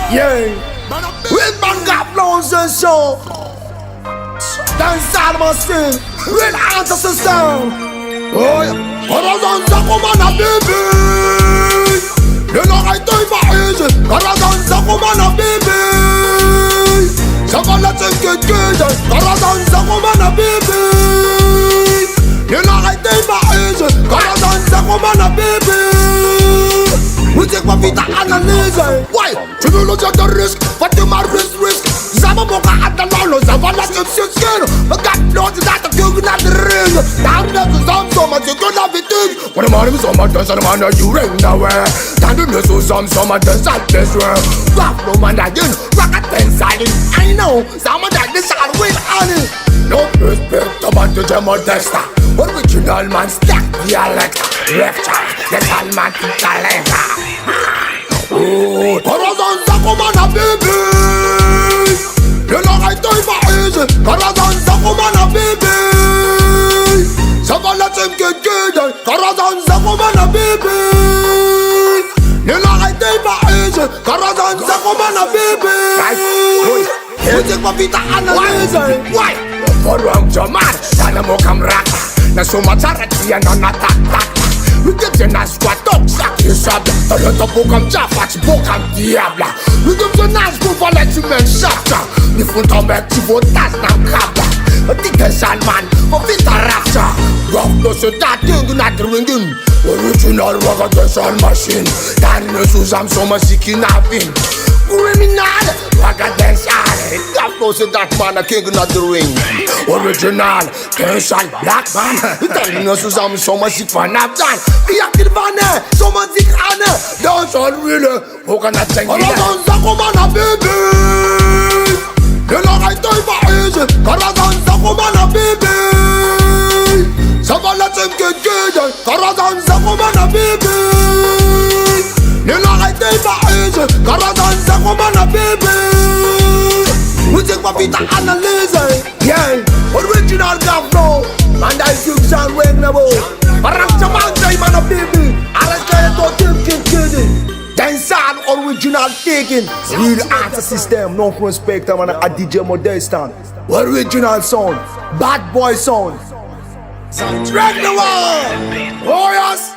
Yeah, with man GAFILO and show. Dance all my skin, with answers and sound. Oh yeah, corazón saco manabiby. You know I do it for easy. Corazón saco manabiby. Savala take it, corazón saco manabiby. You know I do it for easy. Corazón saco manabiby. We take my vida analyse. Why? Tu veux le dire de risque, va te marrer risque. Zama boka at the lolo, Zavala keeps your skin. But God knows that the king not the ring. Down there to some summer, you don't have it. When the morning is on my dance and the man you ring nowhere. Down the news to some summer dance at this world. GAFILO man again, rock at 10 silent. I know, some of that this all will honey. No respect about the Modesta. Original man stack dialect. Lecture, the man talent. Oh, corazón saco manabiby. You know I do it for easy. Corazón saco manabiby. Savala take it, corazón saco manabiby. You know I do it for easy. Corazón saco manabiby. You take my vida analyse. Why? For wrong to man, sana mo kamrata. Na sumatarati yan on attack. We get in a squat up, sack your sable. T'as le topo comme Jaffa, tu beau comme diable. We give the nice go for let you men shot. Ni font tomber, tu vaux tas dans le crap. Dit que Salman, for vite à rapta. GAFILO se dating, not ringing. Original rocket machine. Dan ne sous-âme son musique inavine. Criminal, rocket dance alley. GAFILO se that man, a king not the ring. Original, cancel black man. Dan ne sous-âme son musique fan afghan. Y'a qu'il vanne, son musique ane. Dans son ruine, aucun atteint. Corazón saco manabiby. You know I do it for easy. Corazón saco manabiby. Savala take it, corazón saco manabiby. You know I do it for easy. Corazón saco manabiby. We take my vida analyse. Yeah, original GAFILO. Man that fusion when the boy. Parang chamang day manabiby. Alas kaya to team kid. Dancehall original taking. Real answer system, no respect man a DJ Modesta. Original sound, bad boy sound. Drag the wall. Oh yes.